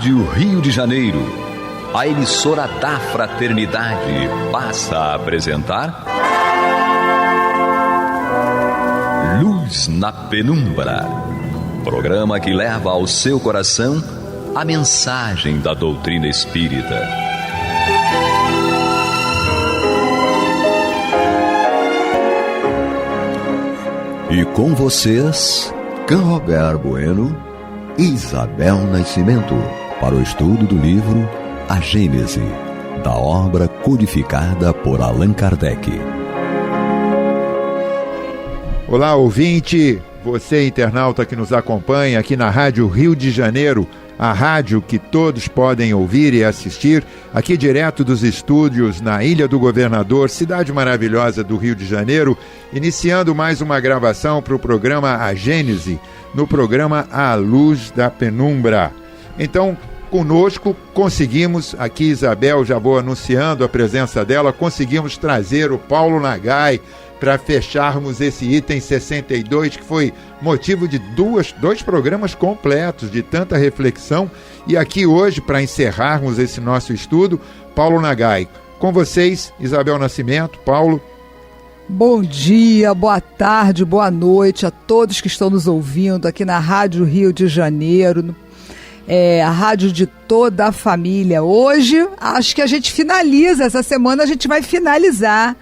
Rádio Rio de Janeiro, a emissora da fraternidade, passa a apresentar Luz na Penumbra, programa que leva ao seu coração a mensagem da doutrina espírita. E com vocês, Canrobert Bueno e Isabel Nascimento, para o estudo do livro A Gênese, da obra codificada por Allan Kardec. Olá, ouvinte, você internauta que nos acompanha aqui na Rádio Rio de Janeiro, a rádio que todos podem ouvir e assistir, aqui direto dos estúdios na Ilha do Governador, cidade maravilhosa do Rio de Janeiro, iniciando mais uma gravação para o programa A Gênese, no programa A Luz da Penumbra. Então, conosco, conseguimos, aqui Isabel, já vou anunciando a presença dela, conseguimos trazer o Paulo Nagai para fecharmos esse item 62, que foi motivo de dois programas completos de tanta reflexão. E aqui hoje, para encerrarmos esse nosso estudo, Paulo Nagai. Com vocês, Isabel Nascimento. Paulo. Bom dia, boa tarde, boa noite a todos que estão nos ouvindo aqui na Rádio Rio de Janeiro, a rádio de toda a família. Hoje, acho que a gente finaliza, essa semana a gente vai finalizar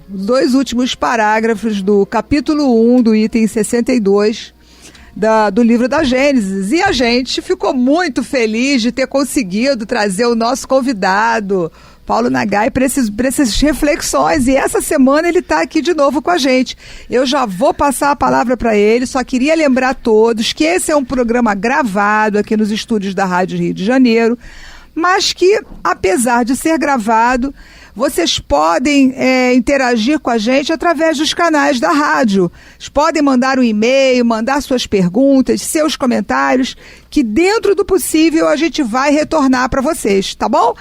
os dois últimos parágrafos do capítulo 1 do item 62 do livro da Gênesis, e a gente ficou muito feliz de ter conseguido trazer o nosso convidado Paulo Nagai para essas reflexões, e essa semana ele está aqui de novo com a gente. Eu já vou passar a palavra para ele, só queria lembrar a todos que esse é um programa gravado aqui nos estúdios da Rádio Rio de Janeiro, mas que, apesar de ser gravado, vocês podem interagir com a gente através dos canais da rádio. Vocês podem mandar um e-mail, mandar suas perguntas, seus comentários, que dentro do possível a gente vai retornar para vocês, tá bom?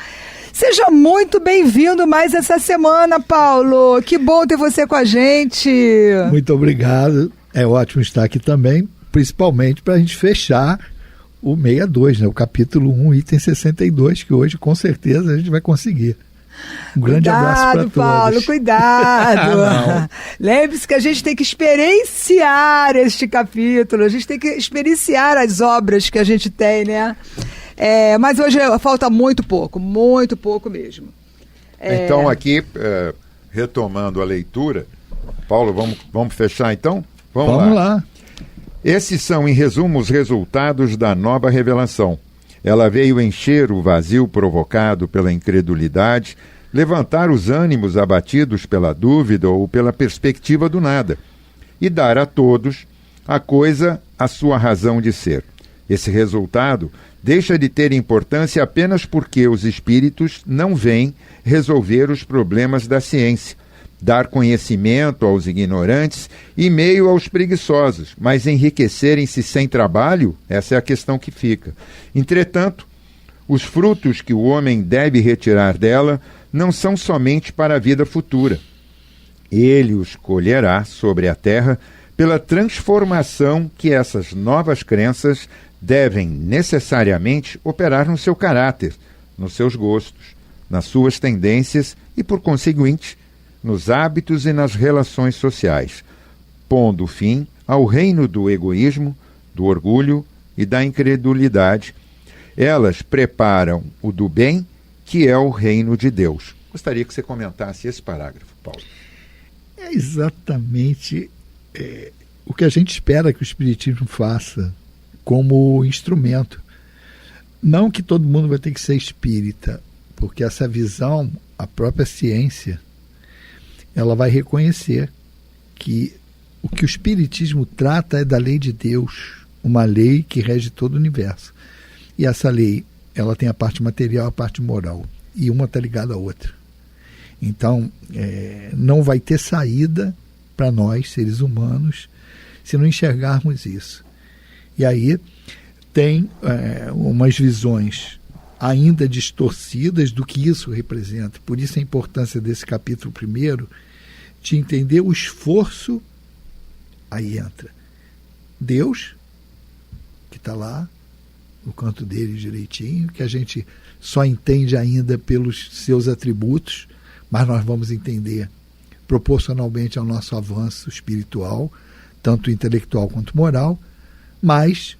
Seja muito bem-vindo mais essa semana, Paulo. Que bom ter você com a gente. Muito obrigado. É ótimo estar aqui também, principalmente para a gente fechar o 62, né? O capítulo 1, item 62, que hoje com certeza a gente vai conseguir. Um grande abraço para todos. Paulo, cuidado. Lembre-se que a gente tem que experienciar este capítulo, a gente tem que experienciar as obras que a gente tem, né? Mas hoje falta muito pouco mesmo. Então aqui, retomando a leitura, Paulo, vamos fechar então? Vamos lá. Esses são, em resumo, os resultados da nova revelação. Ela veio encher o vazio provocado pela incredulidade, levantar os ânimos abatidos pela dúvida ou pela perspectiva do nada, e dar a todos a coisa a sua razão de ser. Esse resultado deixa de ter importância apenas porque os espíritos não vêm resolver os problemas da ciência, dar conhecimento aos ignorantes e meio aos preguiçosos, mas enriquecerem-se sem trabalho, essa é a questão que fica. Entretanto, os frutos que o homem deve retirar dela não são somente para a vida futura. Ele os colherá sobre a terra pela transformação que essas novas crenças devem necessariamente operar no seu caráter, nos seus gostos, nas suas tendências e, por conseguinte, nos hábitos e nas relações sociais, pondo fim ao reino do egoísmo, do orgulho e da incredulidade. Elas preparam o do bem, que é o reino de Deus. Gostaria que você comentasse esse parágrafo, Paulo. É exatamente o que a gente espera que o Espiritismo faça como instrumento. Não que todo mundo vai ter que ser espírita, porque essa visão, a própria ciência, ela vai reconhecer que o que o Espiritismo trata é da lei de Deus, uma lei que rege todo o universo. E essa lei, ela tem a parte material e a parte moral, e uma está ligada à outra. Então, não vai ter saída para nós, seres humanos, se não enxergarmos isso. E aí tem umas visões ainda distorcidas do que isso representa. Por isso a importância desse capítulo 1, de entender o esforço. Aí entra Deus, que está lá, no canto dele direitinho, que a gente só entende ainda pelos seus atributos, mas nós vamos entender proporcionalmente ao nosso avanço espiritual, tanto intelectual quanto moral, mas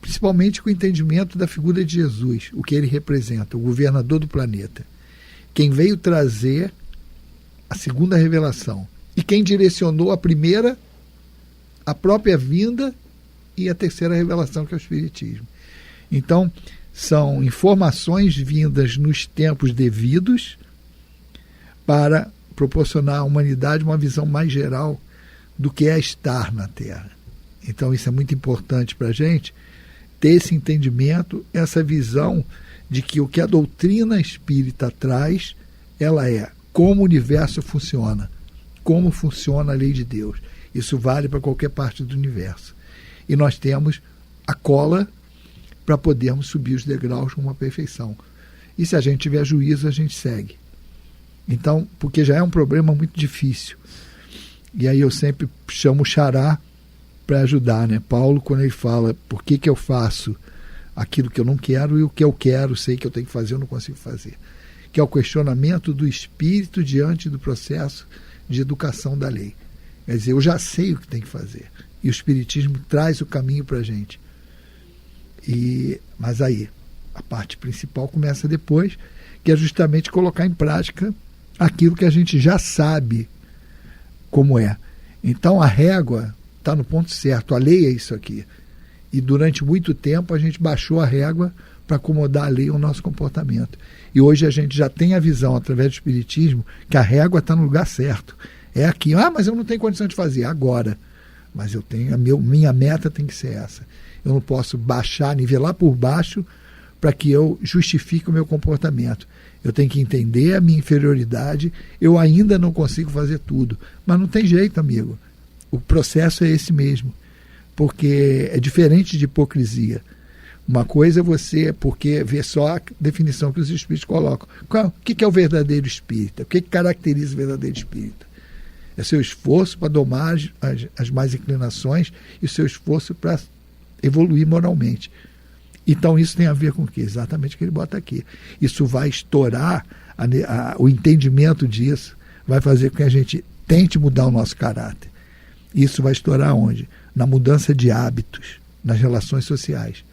principalmente com o entendimento da figura de Jesus, o que ele representa, o governador do planeta, quem veio trazer a segunda revelação e quem direcionou a primeira, a própria vinda, e a terceira revelação, que é o Espiritismo. Então, são informações vindas nos tempos devidos para proporcionar à humanidade uma visão mais geral do que é estar na Terra. Então, isso é muito importante para a gente, ter esse entendimento, essa visão de que o que a doutrina espírita traz, ela é como o universo funciona, como funciona a lei de Deus. Isso vale para qualquer parte do universo. E nós temos a cola para podermos subir os degraus com uma perfeição. E se a gente tiver juízo, a gente segue. Então, porque já é um problema muito difícil. E aí eu sempre chamo o Xará para ajudar, né? Paulo, quando ele fala por que eu faço aquilo que eu não quero e o que eu quero, sei que eu tenho que fazer, eu não consigo fazer. Que é o questionamento do espírito diante do processo de educação da lei. Quer dizer, eu já sei o que tem que fazer. E o Espiritismo traz o caminho para a gente. Mas aí, a parte principal começa depois, que é justamente colocar em prática aquilo que a gente já sabe como é. Então a régua está no ponto certo, a lei é isso aqui. E durante muito tempo a gente baixou a régua para acomodar a lei ao nosso comportamento. E hoje a gente já tem a visão, através do Espiritismo, que a régua está no lugar certo. É aqui, mas eu não tenho condição de fazer agora. Mas eu tenho, minha meta tem que ser essa. Eu não posso baixar, nivelar por baixo para que eu justifique o meu comportamento. Eu tenho que entender a minha inferioridade. Eu ainda não consigo fazer tudo. Mas não tem jeito, amigo. O processo é esse mesmo. Porque é diferente de hipocrisia. Uma coisa é você, porque vê só a definição que os espíritos colocam. O que é o verdadeiro espírita? O que caracteriza o verdadeiro espírita? É seu esforço para domar as más inclinações e o seu esforço para evoluir moralmente. Então isso tem a ver com o quê? Exatamente o que ele bota aqui. Isso vai estourar o entendimento disso, vai fazer com que a gente tente mudar o nosso caráter. Isso vai estourar onde? Na mudança de hábitos, nas relações sociais,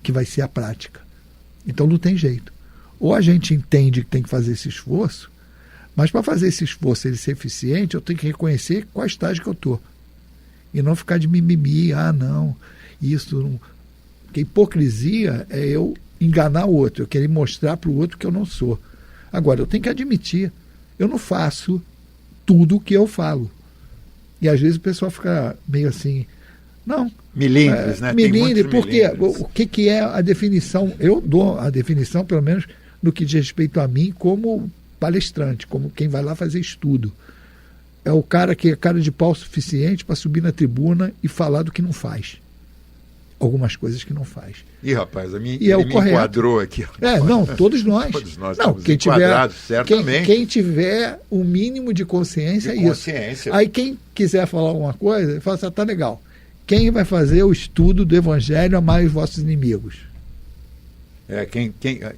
que vai ser a prática. Então não tem jeito. Ou a gente entende que tem que fazer esse esforço, mas para fazer esse esforço ele ser eficiente, eu tenho que reconhecer qual estágio que eu estou. E não ficar de mimimi, não, isso não. Porque hipocrisia é eu enganar o outro, eu querer mostrar para o outro que eu não sou. Agora, eu tenho que admitir, eu não faço tudo o que eu falo. E às vezes o pessoal fica meio assim, não. Milímetros, né? Milímetros, porque o que é a definição? Eu dou a definição, pelo menos, no que diz respeito a mim, como palestrante, como quem vai lá fazer estudo. É o cara que é cara de pau suficiente para subir na tribuna e falar do que não faz. Algumas coisas que não faz. Ih, rapaz, ele é o me correto. Enquadrou aqui. Não, todos nós. Todos nós não, estamos enquadrados, certamente. Quem tiver o mínimo de consciência é isso. Aí quem quiser falar alguma coisa, fala assim, tá legal. Quem vai fazer o estudo do Evangelho, amai os vossos inimigos?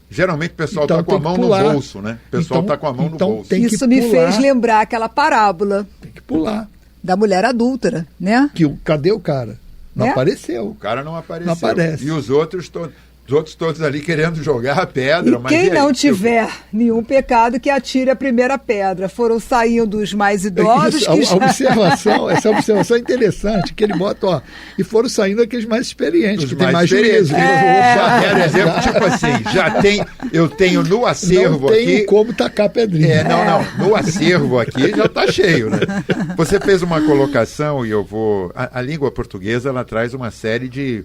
Geralmente o pessoal está com a mão no bolso, né? O pessoal está com a mão no bolso. Isso me fez lembrar aquela parábola. Tem que pular. Da mulher adúltera, né? Cadê o cara? Não apareceu. O cara não apareceu. Não aparece. E os outros todos ali querendo jogar a pedra. E quem não tiver nenhum pecado, que atire a primeira pedra. Foram saindo os mais idosos. Essa observação é interessante, que ele bota, e foram saindo aqueles mais experientes, que tem mais juízo. Exemplo, tipo assim, eu tenho no acervo aqui... Não tenho como tacar pedrinha. No acervo aqui já está cheio, né? Você fez uma colocação e eu vou... A língua portuguesa, ela traz uma série de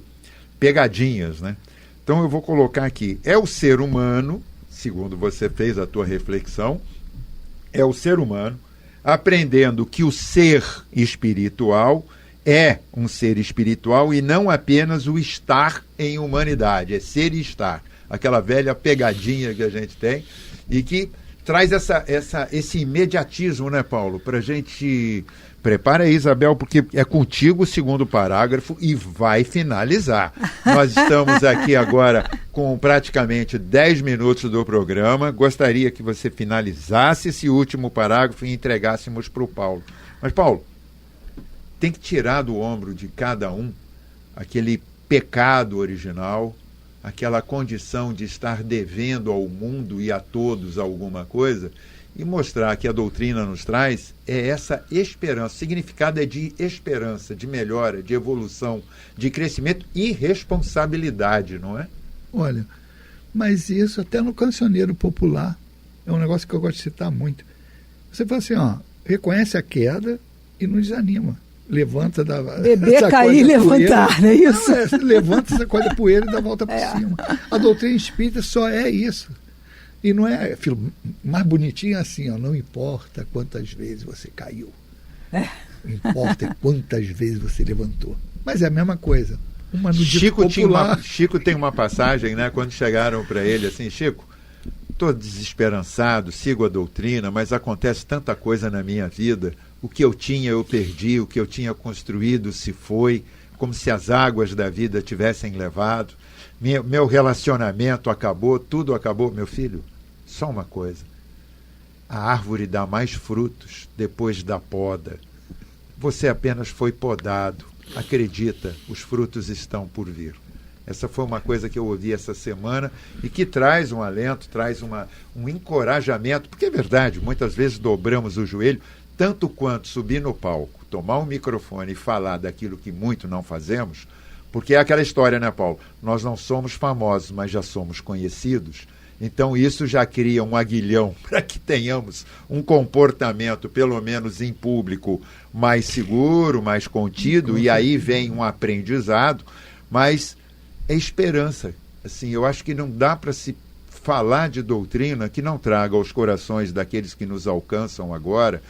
pegadinhas, né? Então eu vou colocar aqui, é o ser humano, segundo você fez a tua reflexão, é o ser humano aprendendo que o ser espiritual é um ser espiritual e não apenas o estar em humanidade, é ser e estar. Aquela velha pegadinha que a gente tem e que traz esse imediatismo, né, Paulo? Para a gente... Prepara aí, Isabel, porque é contigo o segundo parágrafo e vai finalizar. Nós estamos aqui agora com praticamente 10 minutos do programa. Gostaria que você finalizasse esse último parágrafo e entregássemos para o Paulo. Mas, Paulo, tem que tirar do ombro de cada um aquele pecado original, aquela condição de estar devendo ao mundo e a todos alguma coisa, e mostrar que a doutrina nos traz é essa esperança. O significado é de esperança, de melhora, de evolução, de crescimento e responsabilidade, não é? Olha, mas isso até no cancioneiro popular é um negócio que eu gosto de citar muito. Você fala assim, reconhece a queda e não desanima. Levanta da... Beber, cair e levantar, não é isso? Não, levanta, sacode a poeira e dá a volta por cima. A doutrina espírita só é isso. E não é, filho, mais bonitinho assim, não importa quantas vezes você caiu. Importa quantas vezes você levantou. Mas é a mesma coisa. Uma no Chico tem uma passagem, né, quando chegaram para ele assim, Chico, estou desesperançado, sigo a doutrina, mas acontece tanta coisa na minha vida. O que eu tinha eu perdi, o que eu tinha construído se foi, como se as águas da vida tivessem levado. Meu relacionamento acabou, tudo acabou. Meu filho, só uma coisa. A árvore dá mais frutos depois da poda. Você apenas foi podado. Acredita, os frutos estão por vir. Essa foi uma coisa que eu ouvi essa semana e que traz um alento, traz um encorajamento, porque é verdade, muitas vezes dobramos o joelho, tanto quanto subir no palco, tomar um microfone e falar daquilo que muito não fazemos, porque é aquela história, né, Paulo? Nós não somos famosos, mas já somos conhecidos. Então isso já cria um aguilhão para que tenhamos um comportamento, pelo menos em público, mais seguro, mais contido, e aí vem um aprendizado, mas é esperança. Assim, eu acho que não dá para se falar de doutrina que não traga aos corações daqueles que nos alcançam agora,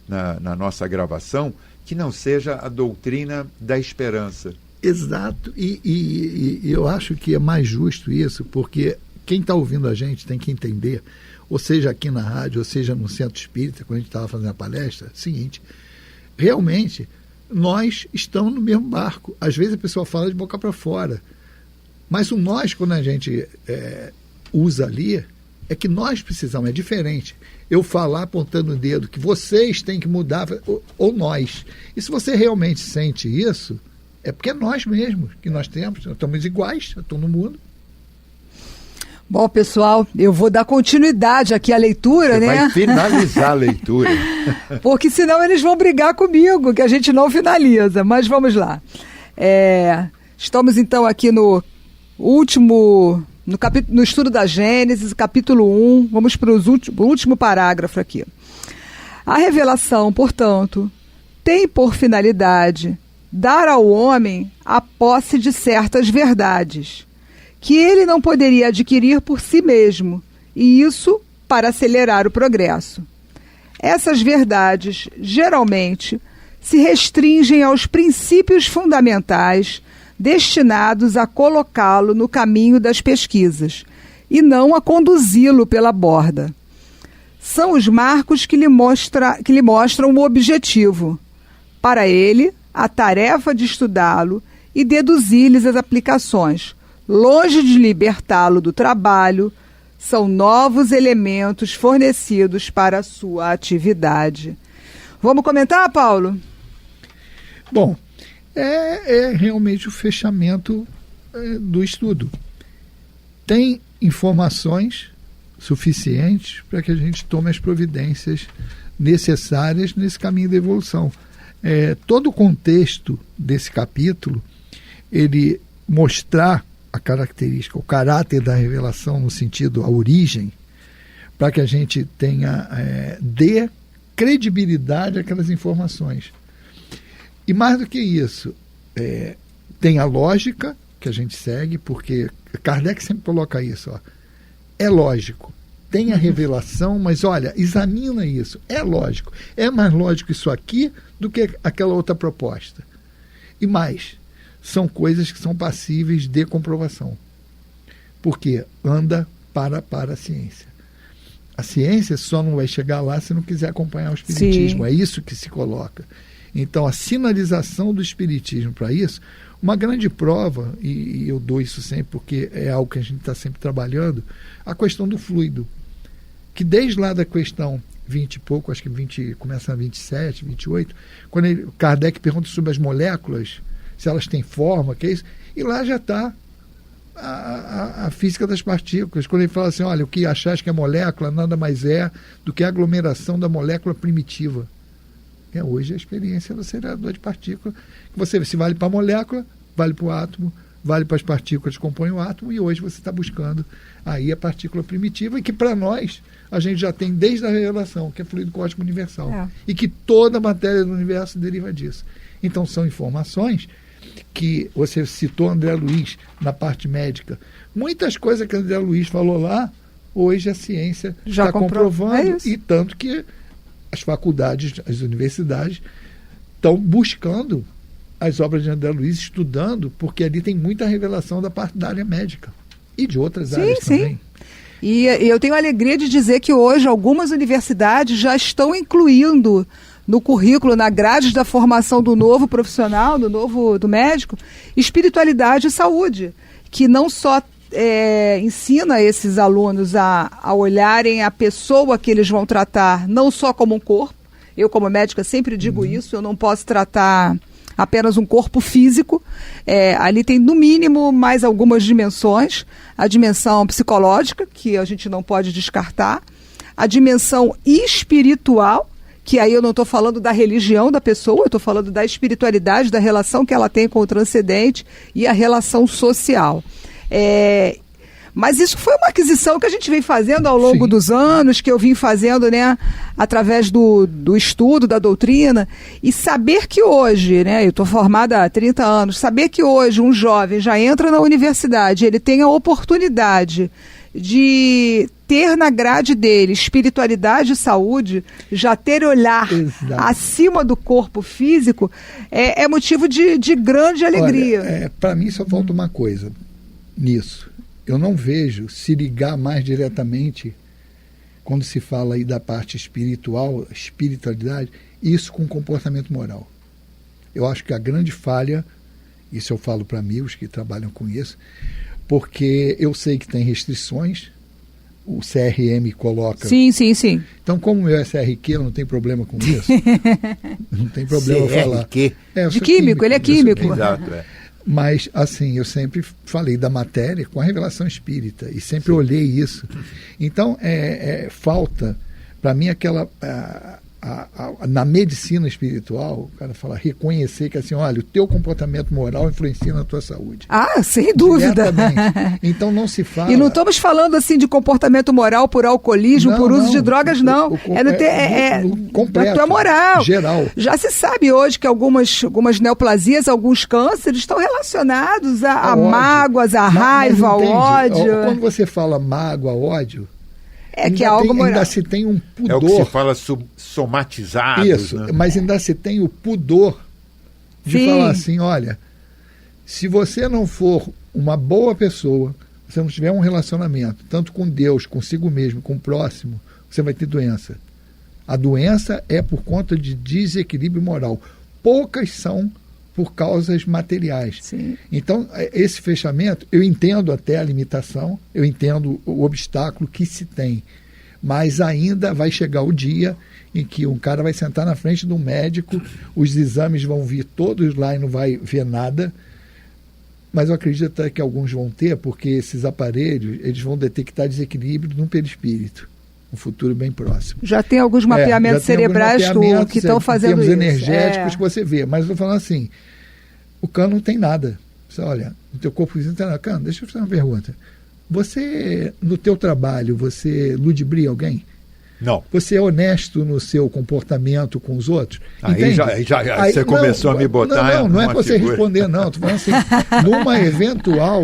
na nossa gravação, que não seja a doutrina da esperança. Exato, e eu acho que é mais justo isso, porque quem está ouvindo a gente tem que entender, ou seja aqui na rádio, ou seja no Centro Espírita, quando a gente estava fazendo a palestra, é o seguinte, realmente nós estamos no mesmo barco. Às vezes a pessoa fala de boca para fora, mas o nós, quando a gente usa ali, é que nós precisamos, é diferente. Eu falar apontando o dedo que vocês têm que mudar, ou nós. E se você realmente sente isso, é porque é nós mesmos que nós temos, nós estamos iguais a todo mundo. Bom, pessoal, eu vou dar continuidade aqui à leitura, Você né? vai finalizar a leitura. Porque senão eles vão brigar comigo, que a gente não finaliza. Mas vamos lá. Estamos então aqui no último, no estudo da Gênesis, capítulo 1. Vamos para o último parágrafo aqui. A revelação, portanto, tem por finalidade dar ao homem a posse de certas verdades que ele não poderia adquirir por si mesmo, e isso para acelerar o progresso. Essas verdades, geralmente, se restringem aos princípios fundamentais destinados a colocá-lo no caminho das pesquisas, e não a conduzi-lo pela borda. São os marcos que lhe mostram o objetivo. Para ele, a tarefa de estudá-lo e deduzir-lhes as aplicações, longe de libertá-lo do trabalho, são novos elementos fornecidos para a sua atividade. Vamos comentar, Paulo? Bom, é realmente o fechamento do estudo. Tem informações suficientes para que a gente tome as providências necessárias nesse caminho da evolução. Todo o contexto desse capítulo, ele mostrar a característica, o caráter da revelação no sentido, a origem, para que a gente tenha, dê credibilidade àquelas informações. E mais do que isso, tem a lógica que a gente segue, porque Kardec sempre coloca isso, é lógico, tem a revelação, mas olha, examina isso, é lógico, é mais lógico isso aqui do que aquela outra proposta. E mais, são coisas que são passíveis de comprovação, porque anda para a ciência. A ciência só não vai chegar lá se não quiser acompanhar o espiritismo. Sim. É isso que se coloca. Então, a sinalização do espiritismo para isso, uma grande prova, e eu dou isso sempre porque é algo que a gente está sempre trabalhando, a questão do fluido. Que desde lá da questão 20 e pouco, acho que 20, começa a 27, 28, quando Kardec pergunta sobre as moléculas, se elas têm forma, que é isso, e lá já está a física das partículas, quando ele fala assim, olha, o que achas que é molécula nada mais é do que a aglomeração da molécula primitiva. Hoje a experiência do acelerador de partículas, que você se vale para a molécula, vale para o átomo, vale para as partículas que compõem o átomo, e hoje você está buscando aí a partícula primitiva, e que para nós a gente já tem desde a revelação, que é fluido cósmico universal, e que toda a matéria do universo deriva disso. Então são informações que você citou André Luiz na parte médica. Muitas coisas que André Luiz falou lá, hoje a ciência já está comprovando, e tanto que as faculdades, as universidades estão buscando as obras de André Luiz, estudando, porque ali tem muita revelação da área médica e de outras áreas também. E eu tenho a alegria de dizer que hoje algumas universidades já estão incluindo no currículo, na grade da formação do novo profissional, do médico, espiritualidade e saúde, que não só ensina esses alunos a olharem a pessoa que eles vão tratar, não só como um corpo. Eu, como médica, sempre digo isso, eu não posso tratar apenas um corpo físico. Ali tem, no mínimo, mais algumas dimensões. A dimensão psicológica, que a gente não pode descartar. A dimensão espiritual, que aí eu não estou falando da religião da pessoa, eu estou falando da espiritualidade, da relação que ela tem com o transcendente, e a relação social. Mas isso foi uma aquisição que a gente vem fazendo ao longo dos anos, que eu vim fazendo, né, através do estudo da doutrina, e saber que hoje, né, eu estou formada há 30 anos, saber que hoje um jovem já entra na universidade, ele tem a oportunidade de ter na grade dele espiritualidade e saúde, já ter olhar acima do corpo físico, é motivo de grande alegria. Para mim só falta uma coisa nisso. Eu não vejo se ligar mais diretamente, quando se fala aí da parte espiritual, espiritualidade, isso com comportamento moral. Eu acho que a grande falha, isso eu falo para amigos que trabalham com isso, porque eu sei que tem restrições, o CRM coloca... Sim. Então, como o meu é CRQ, eu não tenho problema com isso. Não tem problema falar. De químico, ele é químico. Exato, Mas, assim, eu sempre falei da matéria com a revelação espírita, e sempre olhei isso. Então, falta, para mim, aquela... na medicina espiritual, o cara fala, reconhecer que, assim, olha, o teu comportamento moral influencia na tua saúde. Sem dúvida. Então, não se fala... E não estamos falando, assim, de comportamento moral por alcoolismo, por uso de drogas, não. Completo, da tua moral. Geral. Já se sabe hoje que algumas neoplasias, alguns cânceres estão relacionados a mágoas, a raiva, ao ódio. Quando você fala mágoa, ódio... que é algo moral. Ainda se tem um pudor. É o que se fala somatizados. Isso, né? Mas ainda se tem o pudor de falar assim, olha, se você não for uma boa pessoa, se você não tiver um relacionamento, tanto com Deus, consigo mesmo, com o próximo, você vai ter doença. A doença é por conta de desequilíbrio moral. Poucas são por causas materiais. Sim. Então, esse fechamento, eu entendo até a limitação, eu entendo o obstáculo que se tem, mas ainda vai chegar o dia em que um cara vai sentar na frente de um médico, os exames vão vir todos lá e não vai ver nada, mas eu acredito até que alguns vão ter, porque esses aparelhos, eles vão detectar desequilíbrio no perispírito, um futuro bem próximo. Já tem alguns mapeamentos cerebrais que estão fazendo isso. Termos energéticos que você vê, mas eu estou falando assim, o cano não tem nada. Você olha, no teu corpo não tem nada. Cano, deixa eu fazer uma pergunta. Você, no teu trabalho, você ludibria alguém? Não. Você é honesto no seu comportamento com os outros? Aí você começou a me botar... Não é para você responder, não. Estou falando assim, numa eventual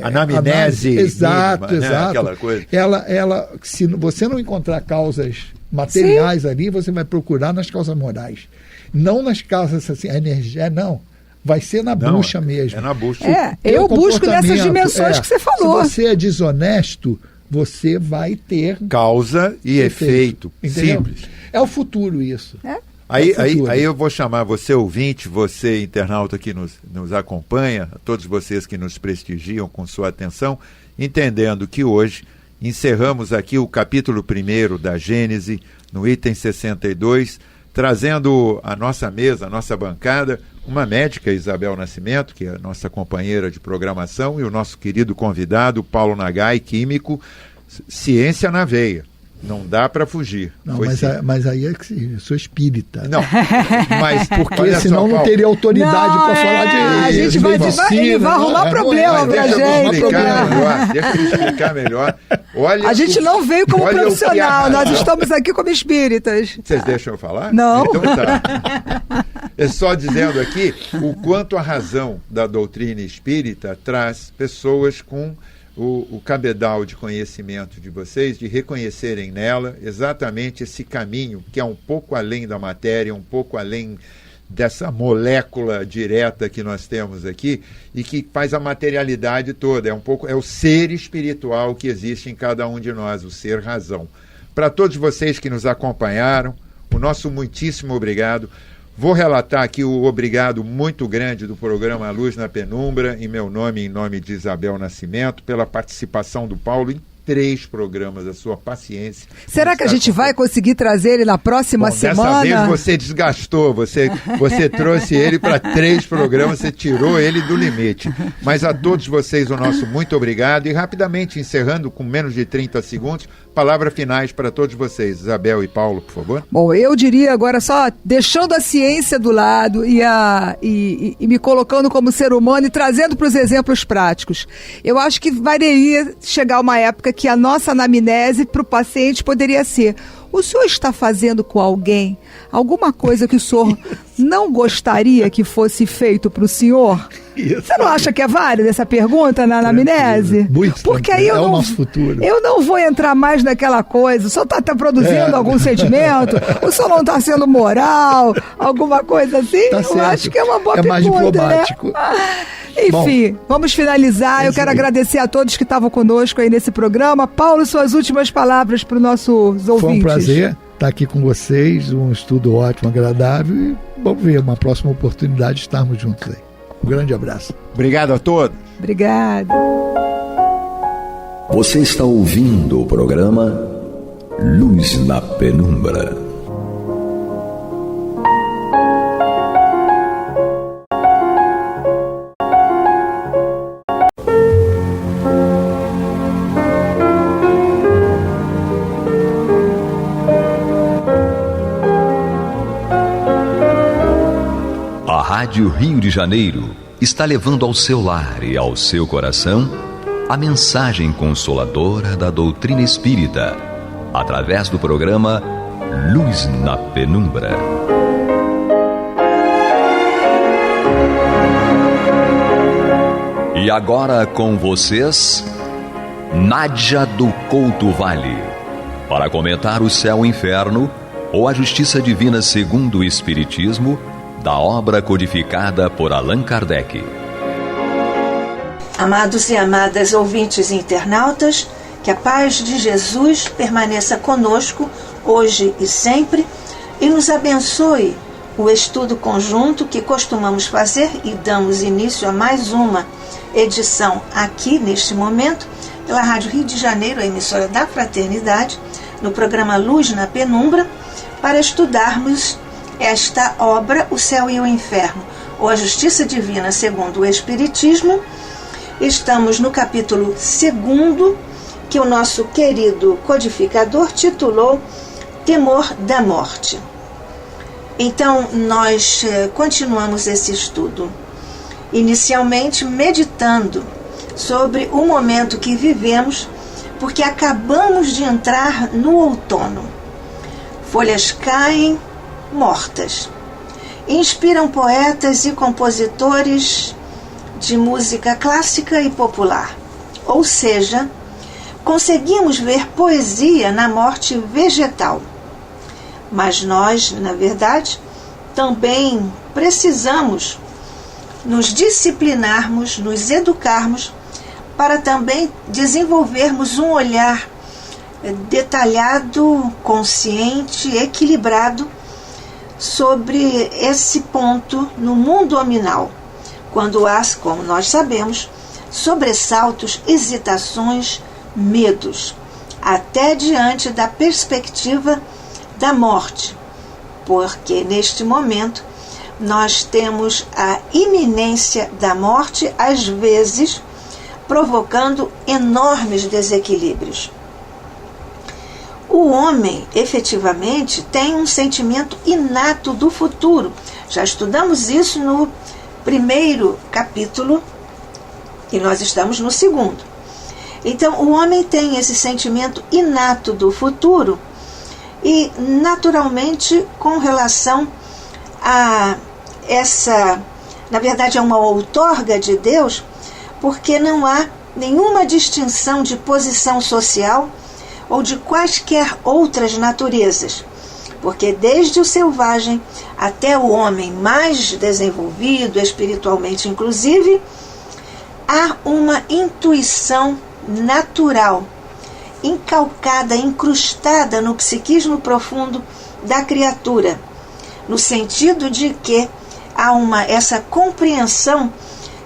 anamnese. Exato. Né? Aquela coisa. Ela, se você não encontrar causas materiais ali, você vai procurar nas causas morais. Não nas causas assim, a energia, não. Vai ser na bucha mesmo. É na bucha. Eu busco nessas dimensões que você falou. Se você é desonesto, você vai ter causa e efeito. Entendeu? Simples. É o futuro isso. Aí eu vou chamar você ouvinte, você internauta que nos acompanha, a todos vocês que nos prestigiam com sua atenção, entendendo que hoje encerramos aqui o capítulo 1 da Gênese, no item 62, trazendo à nossa mesa, à nossa bancada, uma médica, Isabel Nascimento, que é a nossa companheira de programação, e o nosso querido convidado, Paulo Nagai, químico, ciência na veia. Não dá para fugir. Não, mas aí é que eu sou espírita. Não, mas porque senão não teria autoridade para falar de a gente vai arrumar problema pra gente. Deixa eu explicar melhor. Olha, a gente não veio como profissional, nós estamos aqui como espíritas. Vocês deixam eu falar? Não. Então tá. É só dizendo aqui o quanto a razão da doutrina espírita traz pessoas com o cabedal de conhecimento de vocês, de reconhecerem nela exatamente esse caminho que é um pouco além da matéria, um pouco além dessa molécula direta que nós temos aqui e que faz a materialidade toda, é o ser espiritual que existe em cada um de nós, o ser razão. Para todos vocês que nos acompanharam, o nosso muitíssimo obrigado. Vou relatar aqui o obrigado muito grande do programa Luz na Penumbra, em meu nome e em nome de Isabel Nascimento, pela participação do Paulo em 3 programas, a sua paciência. Será que a gente vai conseguir trazer ele na próxima semana? Dessa vez você desgastou, você trouxe ele para 3 programas, você tirou ele do limite. Mas a todos vocês o nosso muito obrigado e rapidamente encerrando com menos de 30 segundos, palavras finais para todos vocês, Isabel e Paulo, por favor. Bom, eu diria agora só, deixando a ciência do lado e me colocando como ser humano e trazendo para os exemplos práticos. Eu acho que varia chegar uma época que a nossa anamnese para o paciente poderia ser: o senhor está fazendo com alguém alguma coisa que o senhor não gostaria que fosse feito para o senhor? Você não acha que é válida essa pergunta na anamnese? Porque aí o nosso futuro. Eu não vou entrar mais naquela coisa. O senhor está produzindo algum sentimento? O senhor não está sendo moral? Alguma coisa assim? Tá eu acho que é uma boa pergunta, mais diplomático. Né? Enfim, vamos finalizar. Eu quero agradecer a todos que estavam conosco aí nesse programa. Paulo, suas últimas palavras para os nossos ouvintes. Foi um prazer estar aqui com vocês, um estudo ótimo, agradável, e vamos ver uma próxima oportunidade de estarmos juntos aí. Um grande abraço. Obrigado a todos. Obrigada. Você está ouvindo o programa Luz na Penumbra. A Rádio Rio de Janeiro está levando ao seu lar e ao seu coração a mensagem consoladora da doutrina espírita, através do programa Luz na Penumbra. E agora com vocês, Nádia do Couto Vale, para comentar o céu e inferno ou a justiça divina segundo o Espiritismo, da obra codificada por Allan Kardec. Amados e amadas ouvintes e internautas, que a paz de Jesus permaneça conosco hoje e sempre e nos abençoe o estudo conjunto que costumamos fazer e damos início a mais uma edição aqui neste momento pela Rádio Rio de Janeiro, a emissora da Fraternidade, no programa Luz na Penumbra, para estudarmos esta obra, O Céu e o Inferno, ou a Justiça Divina segundo o Espiritismo. Estamos no capítulo 2, que o nosso querido codificador titulou Temor da Morte. Então, nós continuamos esse estudo, inicialmente meditando sobre o momento que vivemos, porque acabamos de entrar no outono. Folhas caem mortas. Inspiram poetas e compositores de música clássica e popular. Ou seja, conseguimos ver poesia na morte vegetal. Mas nós, na verdade, também precisamos nos disciplinarmos, nos educarmos para também desenvolvermos um olhar detalhado, consciente, equilibrado sobre esse ponto no mundo hominal, quando há, como nós sabemos, sobressaltos, hesitações, medos, até diante da perspectiva da morte, porque neste momento nós temos a iminência da morte, às vezes provocando enormes desequilíbrios. O homem, efetivamente, tem um sentimento inato do futuro. Já estudamos isso no primeiro capítulo e nós estamos no segundo. Então, o homem tem esse sentimento inato do futuro e, naturalmente, com relação a essa, na verdade, é uma outorga de Deus, porque não há nenhuma distinção de posição social ou de quaisquer outras naturezas, porque desde o selvagem até o homem mais desenvolvido, espiritualmente inclusive, há uma intuição natural, incalcada, incrustada no psiquismo profundo da criatura, no sentido de que há essa compreensão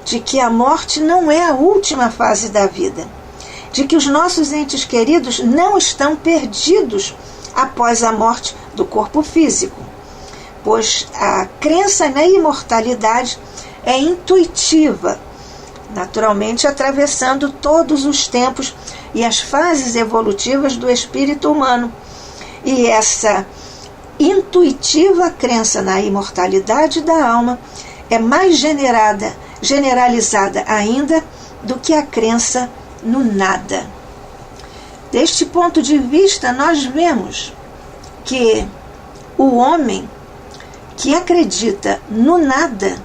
de que a morte não é a última fase da vida, de que os nossos entes queridos não estão perdidos após a morte do corpo físico, pois a crença na imortalidade é intuitiva, naturalmente atravessando todos os tempos e as fases evolutivas do espírito humano. E essa intuitiva crença na imortalidade da alma é mais generalizada ainda do que a crença no nada. Deste ponto de vista, nós vemos que o homem que acredita no nada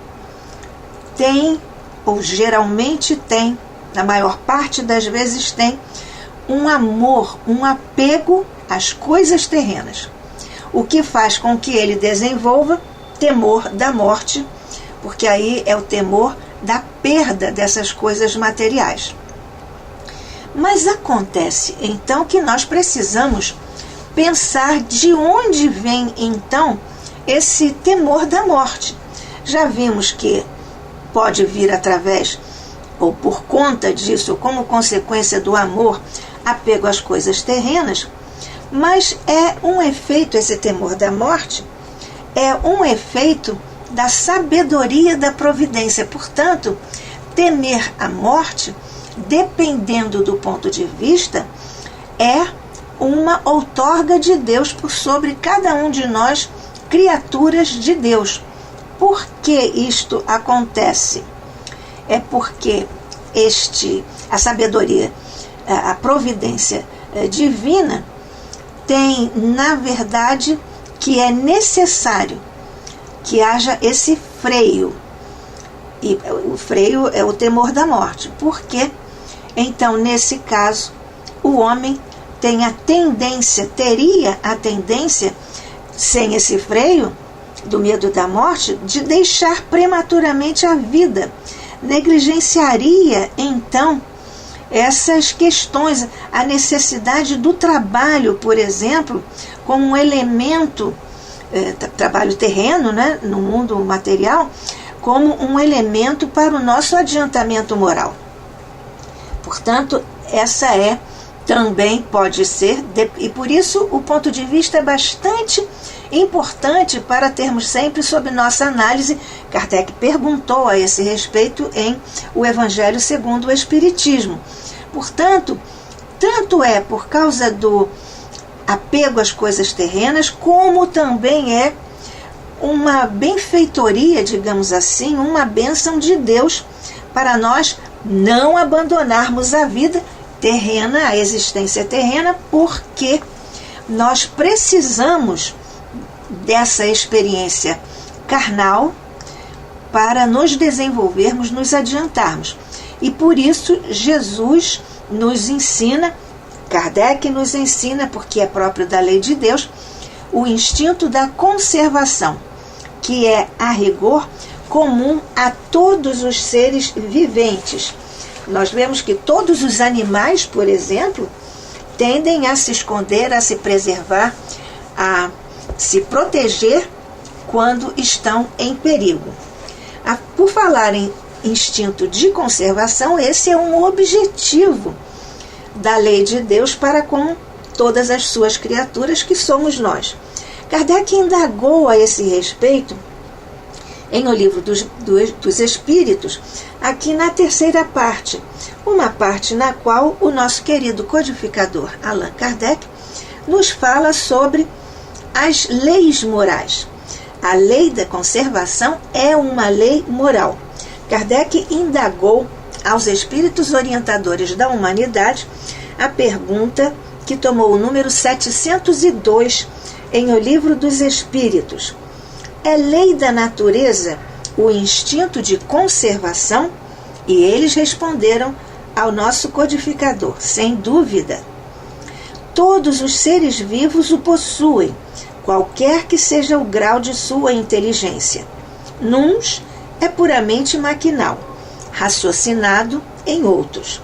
tem, ou geralmente tem, na maior parte das vezes tem, um amor, um apego às coisas terrenas, o que faz com que ele desenvolva temor da morte, porque aí é o temor da perda dessas coisas materiais. Mas acontece então que nós precisamos pensar de onde vem então esse temor da morte. Já vimos que pode vir através ou por conta disso, como consequência do amor, apego às coisas terrenas, mas é um efeito, esse temor da morte, é um efeito da sabedoria da providência. Portanto, temer a morte, dependendo do ponto de vista, é uma outorga de Deus por sobre cada um de nós, criaturas de Deus. Por que isto acontece? É porque a sabedoria, a providência divina tem, na verdade, que é necessário que haja esse freio. E o freio é o temor da morte. Por quê? Então, nesse caso, o homem teria a tendência, sem esse freio do medo da morte, de deixar prematuramente a vida. Negligenciaria, então, essas questões, a necessidade do trabalho, por exemplo, como um elemento, trabalho terreno, né, no mundo material, como um elemento para o nosso adiantamento moral. Portanto, essa também pode ser, e por isso o ponto de vista é bastante importante para termos sempre sob nossa análise. Kardec perguntou a esse respeito em O Evangelho segundo o Espiritismo. Portanto, tanto é por causa do apego às coisas terrenas, como também é uma benfeitoria, digamos assim, uma bênção de Deus para nós não abandonarmos a vida terrena, a existência terrena, porque nós precisamos dessa experiência carnal para nos desenvolvermos, nos adiantarmos. E por isso Jesus nos ensina, Kardec nos ensina, porque é próprio da lei de Deus, o instinto da conservação, que é, a rigor, comum a todos os seres viventes, Nós vemos que todos os animais, por exemplo, tendem a se esconder, a se preservar, a se proteger quando estão em perigo. Por falar em instinto de conservação, esse é um objetivo da lei de Deus para com todas as suas criaturas, que somos nós. Kardec indagou a esse respeito em O Livro dos Espíritos, aqui na terceira parte, uma parte na qual o nosso querido codificador Allan Kardec nos fala sobre as leis morais. A lei da conservação é uma lei moral. Kardec indagou aos espíritos orientadores da humanidade a pergunta que tomou o número 702 em O Livro dos Espíritos. É lei da natureza o instinto de conservação? E eles responderam ao nosso codificador: sem dúvida. Todos os seres vivos o possuem, qualquer que seja o grau de sua inteligência. Nuns é puramente maquinal, raciocinado em outros.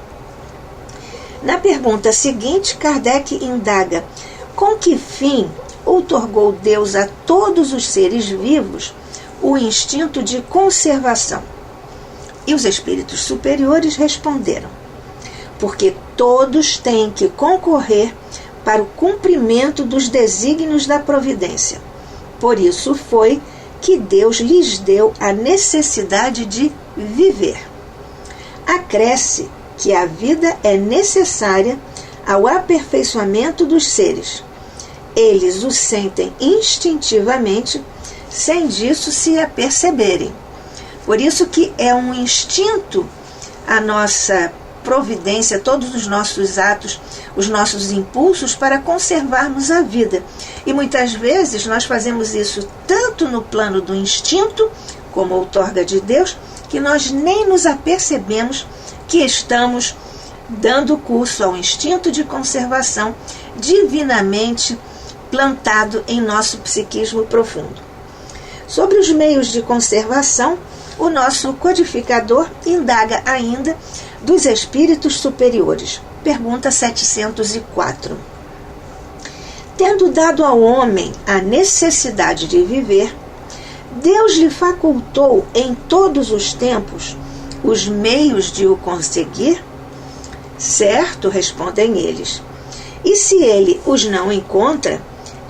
Na pergunta seguinte, Kardec indaga: com que fim outorgou Deus a todos os seres vivos o instinto de conservação? E os espíritos superiores responderam: porque todos têm que concorrer para o cumprimento dos desígnios da providência. Por isso foi que Deus lhes deu a necessidade de viver. Acresce que a vida é necessária ao aperfeiçoamento dos seres. Eles o sentem instintivamente, sem disso se aperceberem. Por isso que é um instinto a nossa providência, todos os nossos atos, os nossos impulsos para conservarmos a vida. E muitas vezes nós fazemos isso tanto no plano do instinto, como outorga de Deus, que nós nem nos apercebemos que estamos dando curso ao instinto de conservação divinamente plantado em nosso psiquismo profundo. Sobre os meios de conservação, o nosso codificador indaga ainda dos espíritos superiores. Pergunta 704. Tendo dado ao homem a necessidade de viver, Deus lhe facultou em todos os tempos os meios de o conseguir? Certo, respondem eles. E se ele os não encontra,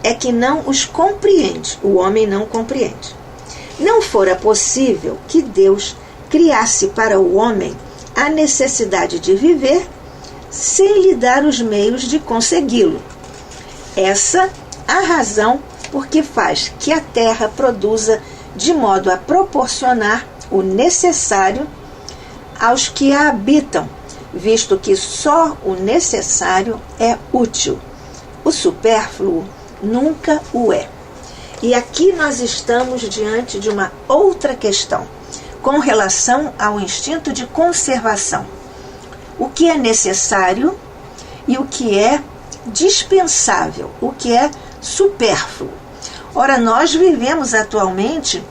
é que não os compreende, o homem não compreende. Não fora possível que Deus criasse para o homem a necessidade de viver sem lhe dar os meios de consegui-lo. Essa a razão por que faz que a terra produza de modo a proporcionar o necessário aos que a habitam, visto que só o necessário é útil. O supérfluo nunca o é. E aqui nós estamos diante de uma outra questão, com relação ao instinto de conservação. O que é necessário e o que é dispensável, o que é supérfluo. Ora, nós vivemos atualmente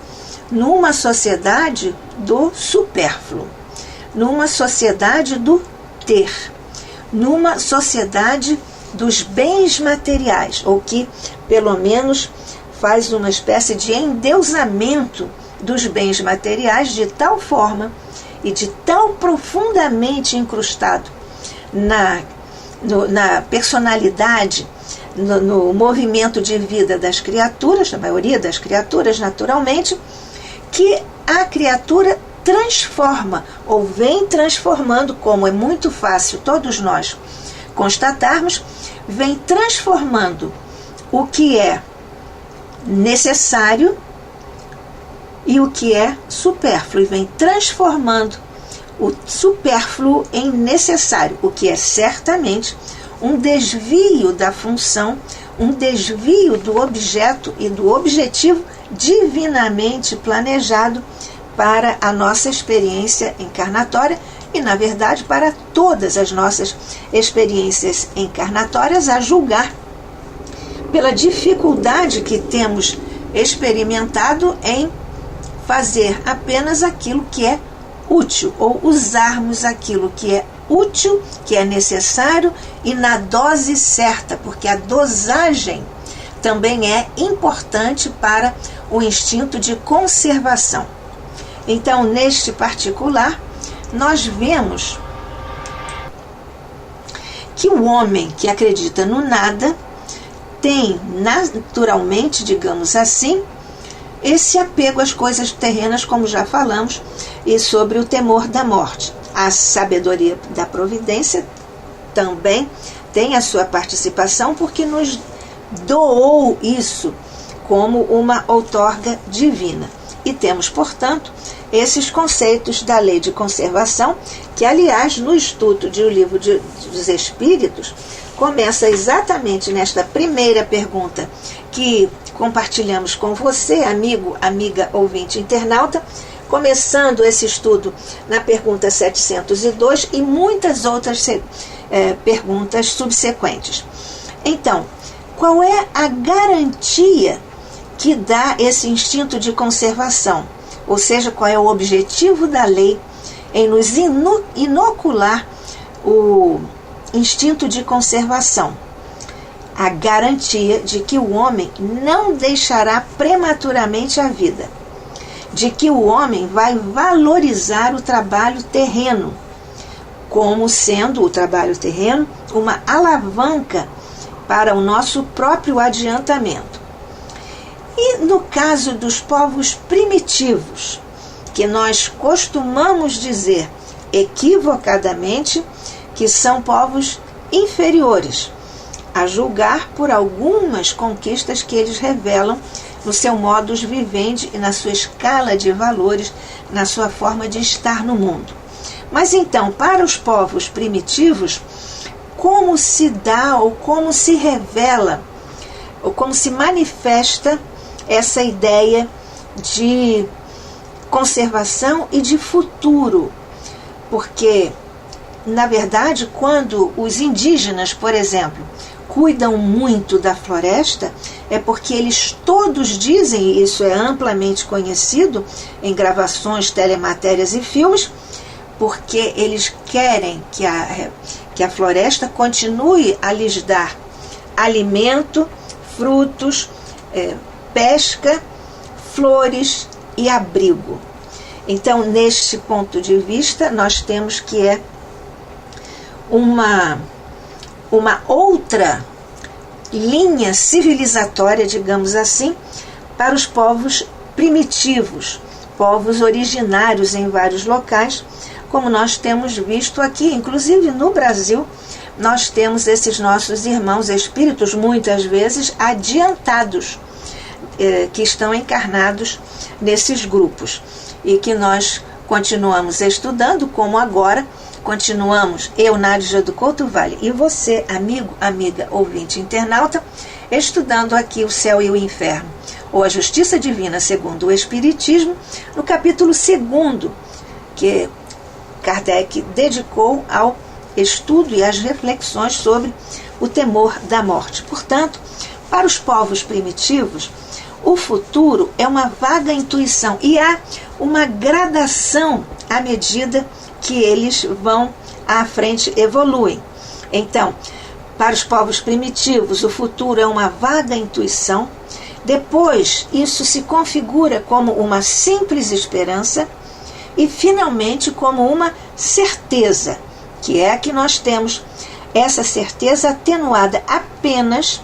numa sociedade do supérfluo, numa sociedade do ter, numa sociedade dos bens materiais, ou que, pelo menos, faz uma espécie de endeusamento dos bens materiais de tal forma e de tão profundamente incrustado na personalidade, no movimento de vida das criaturas, da maioria das criaturas naturalmente, que a criatura transforma ou vem transformando, como é muito fácil todos nós constatarmos, vem transformando o que é necessário e o que é supérfluo, e vem transformando o supérfluo em necessário, o que é certamente um desvio da função, um desvio do objeto e do objetivo divinamente planejado para a nossa experiência encarnatória e, na verdade, para todas as nossas experiências encarnatórias, a julgar pela dificuldade que temos experimentado em fazer apenas aquilo que é útil, ou usarmos aquilo que é útil, que é necessário e na dose certa, porque a dosagem também é importante para o instinto de conservação. Então, neste particular, nós vemos que o homem que acredita no nada tem naturalmente, digamos assim, esse apego às coisas terrenas, como já falamos, e sobre o temor da morte. A sabedoria da providência também tem a sua participação, porque nos doou isso como uma outorga divina. E temos, portanto, esses conceitos da lei de conservação, que, aliás, no estudo do livro dos Espíritos, começa exatamente nesta primeira pergunta que compartilhamos com você, amigo, amiga, ouvinte, internauta, começando esse estudo na pergunta 702 e muitas outras perguntas subsequentes. Então, qual é a garantia que dá esse instinto de conservação? Ou seja, qual é o objetivo da lei em nos inocular o instinto de conservação? A garantia de que o homem não deixará prematuramente a vida, de que o homem vai valorizar o trabalho terreno, como sendo o trabalho terreno uma alavanca para o nosso próprio adiantamento. E no caso dos povos primitivos, que nós costumamos dizer equivocadamente que são povos inferiores, a julgar por algumas conquistas que eles revelam no seu modus vivendi e na sua escala de valores, na sua forma de estar no mundo. Mas então, para os povos primitivos, como se dá ou como se revela ou como se manifesta essa ideia de conservação e de futuro? Porque, na verdade, quando os indígenas, por exemplo, cuidam muito da floresta, é porque eles todos dizem, e isso é amplamente conhecido em gravações, telematérias e filmes, porque eles querem que a floresta continue a lhes dar alimento, frutos, pesca, flores e abrigo. Então, neste ponto de vista, nós temos que é uma outra linha civilizatória, digamos assim, para os povos primitivos, povos originários em vários locais, como nós temos visto aqui, inclusive no Brasil, nós temos esses nossos irmãos espíritos, muitas vezes adiantados, que estão encarnados nesses grupos, e que nós continuamos estudando, como agora continuamos, eu, Nádia do Couto Vale, e você, amigo, amiga, ouvinte, internauta, estudando aqui o céu e o inferno, ou a justiça divina segundo o Espiritismo, no capítulo 2, que Kardec dedicou ao estudo e às reflexões sobre o temor da morte. Portanto, para os povos primitivos, o futuro é uma vaga intuição e há uma gradação à medida que eles vão à frente, evoluem. Então, para os povos primitivos, o futuro é uma vaga intuição, depois isso se configura como uma simples esperança e, finalmente, como uma certeza, que é a que nós temos, essa certeza atenuada apenas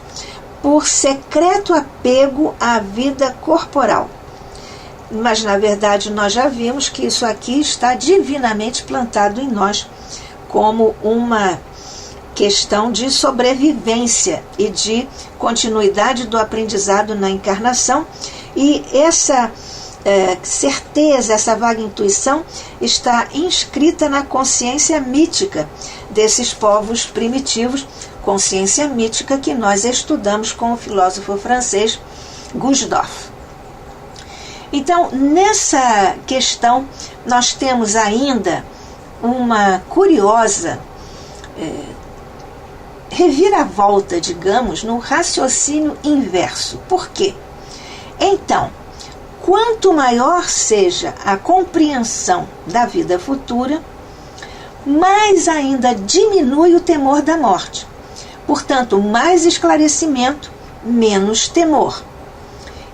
por secreto apego à vida corporal. Mas, na verdade, nós já vimos que isso aqui está divinamente plantado em nós como uma questão de sobrevivência e de continuidade do aprendizado na encarnação. E essa certeza, essa vaga intuição está inscrita na consciência mítica desses povos primitivos, consciência mítica que nós estudamos com o filósofo francês Gustave. Então, nessa questão, nós temos ainda uma curiosa reviravolta, digamos, no raciocínio inverso. Por quê? Então, quanto maior seja a compreensão da vida futura, mais ainda diminui o temor da morte. Portanto, mais esclarecimento, menos temor.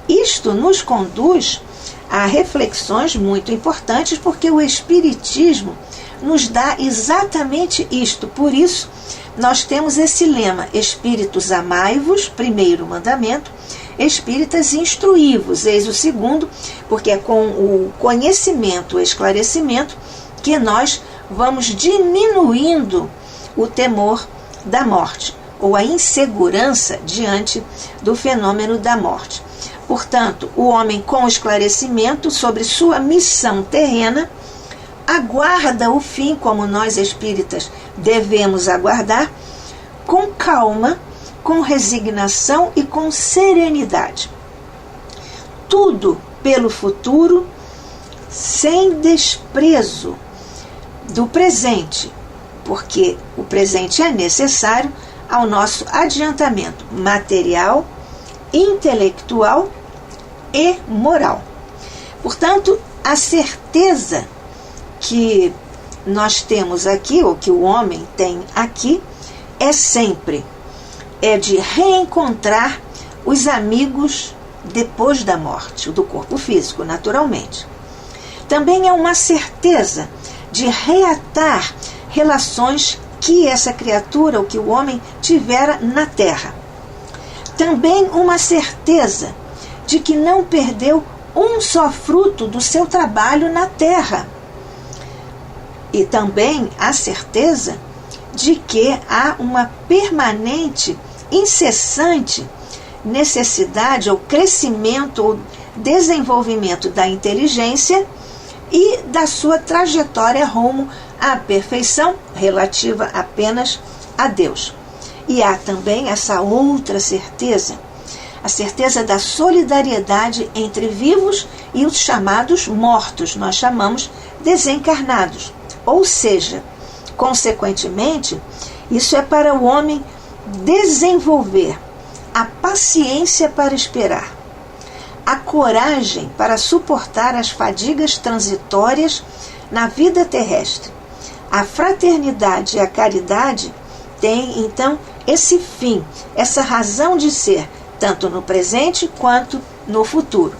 Isto nos conduz a reflexões muito importantes, porque o Espiritismo nos dá exatamente isto. Por isso, nós temos esse lema: Espíritos amai-vos, primeiro mandamento, Espíritas instruí-vos, eis o segundo, porque é com o conhecimento, o esclarecimento, que nós vamos diminuindo o temor da morte, ou a insegurança diante do fenômeno da morte. Portanto, o homem com esclarecimento sobre sua missão terrena aguarda o fim, como nós espíritas devemos aguardar, com calma, com resignação e com serenidade. Tudo pelo futuro, sem desprezo do presente, porque o presente é necessário ao nosso adiantamento material, intelectual e moral. Portanto, a certeza que nós temos aqui, ou que o homem tem aqui, é sempre de reencontrar os amigos depois da morte, do corpo físico, naturalmente. Também é uma certeza de reatar relações que essa criatura, ou que o homem, tivera na terra. Também uma certeza de que não perdeu um só fruto do seu trabalho na terra. E também a certeza de que há uma permanente, incessante necessidade ou crescimento ou desenvolvimento da inteligência e da sua trajetória rumo à perfeição relativa apenas a Deus. E há também essa outra certeza, a certeza da solidariedade entre vivos e os chamados mortos, nós chamamos desencarnados. Ou seja, consequentemente, isso é para o homem desenvolver a paciência para esperar, a coragem para suportar as fadigas transitórias na vida terrestre. A fraternidade e a caridade têm, então, esse fim, essa razão de ser, tanto no presente quanto no futuro.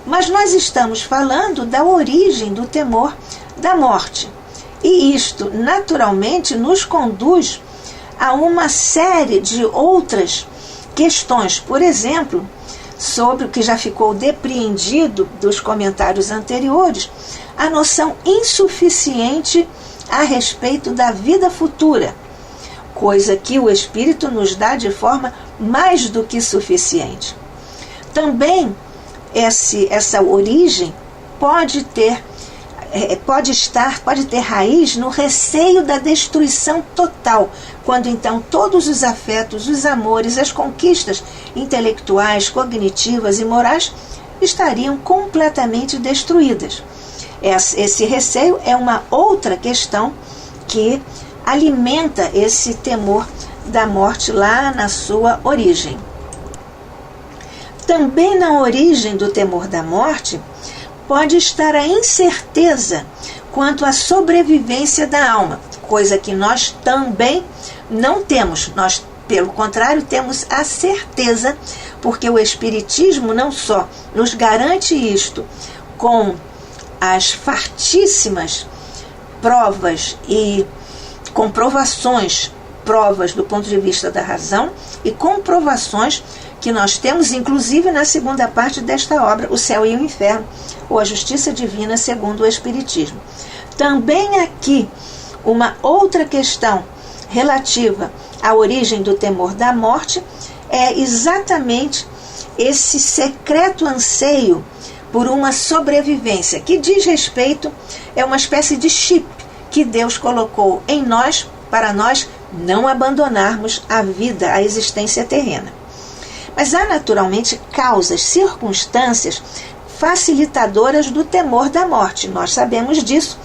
Mas nós estamos falando da origem do temor da morte. E isto, naturalmente, nos conduz a uma série de outras questões. Por exemplo, sobre o que já ficou depreendido dos comentários anteriores, a noção insuficiente a respeito da vida futura, coisa que o Espírito nos dá de forma mais do que suficiente. Também essa origem pode ter raiz no receio da destruição total, quando então todos os afetos, os amores, as conquistas intelectuais, cognitivas e morais estariam completamente destruídas. Esse receio é uma outra questão que alimenta esse temor da morte lá na sua origem. Também na origem do temor da morte pode estar a incerteza quanto à sobrevivência da alma, coisa que nós também não temos. Nós, pelo contrário, temos a certeza, porque o Espiritismo não só nos garante isto com as fartíssimas provas e comprovações, provas do ponto de vista da razão e comprovações que nós temos, inclusive na segunda parte desta obra, O Céu e o Inferno, ou A Justiça Divina segundo o Espiritismo. Também aqui, uma outra questão relativa à origem do temor da morte é exatamente esse secreto anseio por uma sobrevivência, que diz respeito, é uma espécie de chip que Deus colocou em nós, para nós não abandonarmos a vida, a existência terrena. Mas há naturalmente causas, circunstâncias facilitadoras do temor da morte. Nós sabemos disso,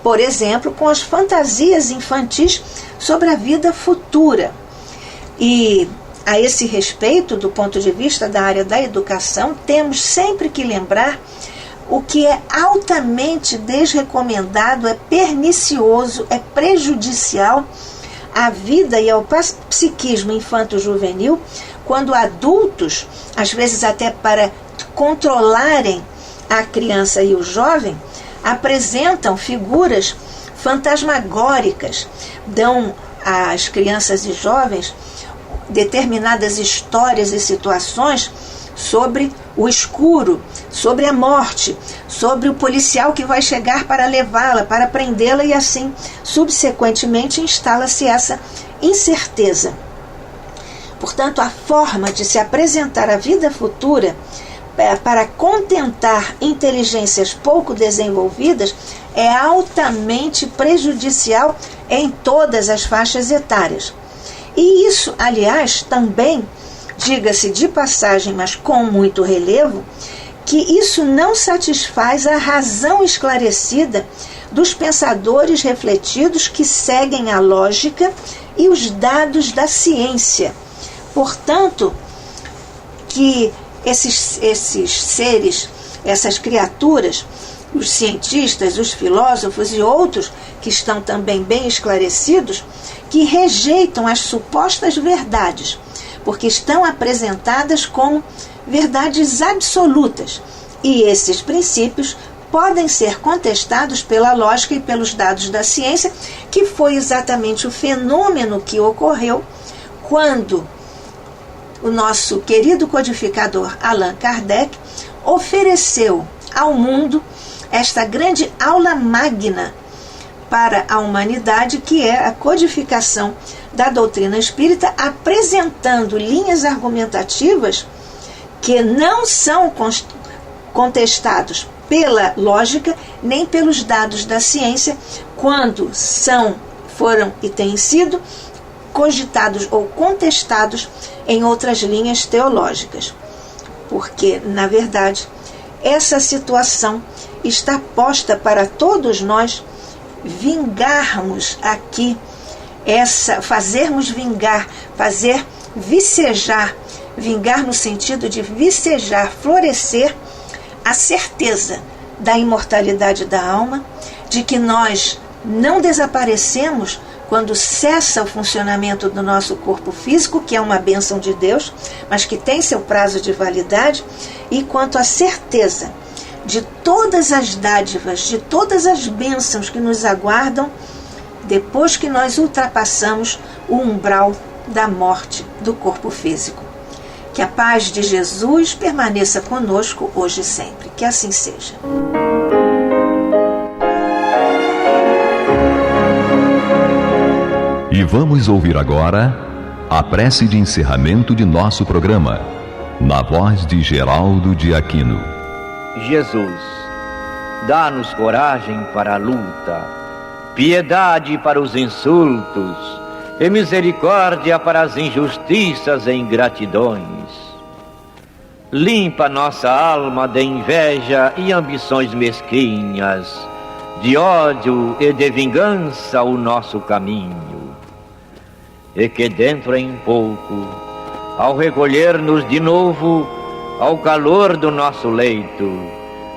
por exemplo, com as fantasias infantis sobre a vida futura. E a esse respeito, do ponto de vista da área da educação, temos sempre que lembrar o que é altamente desrecomendado, é pernicioso, é prejudicial à vida e ao psiquismo infanto-juvenil, quando adultos, às vezes até para controlarem a criança e o jovem, apresentam figuras fantasmagóricas, dão às crianças e jovens determinadas histórias e situações sobre o escuro, sobre a morte, sobre o policial que vai chegar para levá-la, para prendê-la, e assim, subsequentemente, instala-se essa incerteza. Portanto, a forma de se apresentar a vida futura para contentar inteligências pouco desenvolvidas é altamente prejudicial em todas as faixas etárias. E isso, aliás, também, diga-se de passagem, mas com muito relevo, que isso não satisfaz a razão esclarecida dos pensadores refletidos que seguem a lógica e os dados da ciência. Portanto, que esses seres, essas criaturas, os cientistas, os filósofos e outros que estão também bem esclarecidos, que rejeitam as supostas verdades, porque estão apresentadas como verdades absolutas, e esses princípios podem ser contestados pela lógica e pelos dados da ciência, que foi exatamente o fenômeno que ocorreu quando o nosso querido codificador Allan Kardec ofereceu ao mundo esta grande aula magna para a humanidade, que é a codificação da doutrina espírita, apresentando linhas argumentativas que não são contestados pela lógica nem pelos dados da ciência, quando foram e têm sido cogitados ou contestados em outras linhas teológicas. Porque, na verdade, essa situação está posta para todos nós vingarmos aqui, fazermos vingar, fazer vicejar, vingar no sentido de vicejar, florescer a certeza da imortalidade da alma, de que nós não desaparecemos quando cessa o funcionamento do nosso corpo físico, que é uma bênção de Deus, mas que tem seu prazo de validade, e quanto à certeza de todas as dádivas, de todas as bênçãos que nos aguardam depois que nós ultrapassamos o umbral da morte do corpo físico. Que a paz de Jesus permaneça conosco hoje e sempre. Que assim seja. E vamos ouvir agora a prece de encerramento de nosso programa, na voz de Geraldo de Aquino. Jesus, dá-nos coragem para a luta, piedade para os insultos e misericórdia para as injustiças e ingratidões. Limpa nossa alma de inveja e ambições mesquinhas, de ódio e de vingança o nosso caminho. E que dentro em pouco, ao recolher-nos de novo ao calor do nosso leito,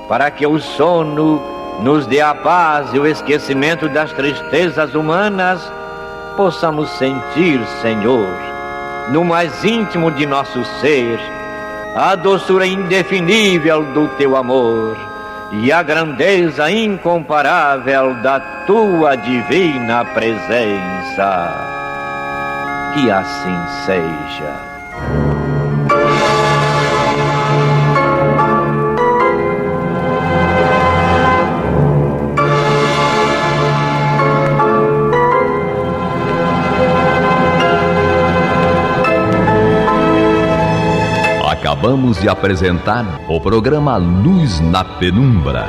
para que o sono nos dê a paz e o esquecimento das tristezas humanas, possamos sentir, Senhor, no mais íntimo de nosso ser, a doçura indefinível do Teu amor e a grandeza incomparável da Tua divina presença. Que assim seja. Acabamos de apresentar o programa Luz na Penumbra,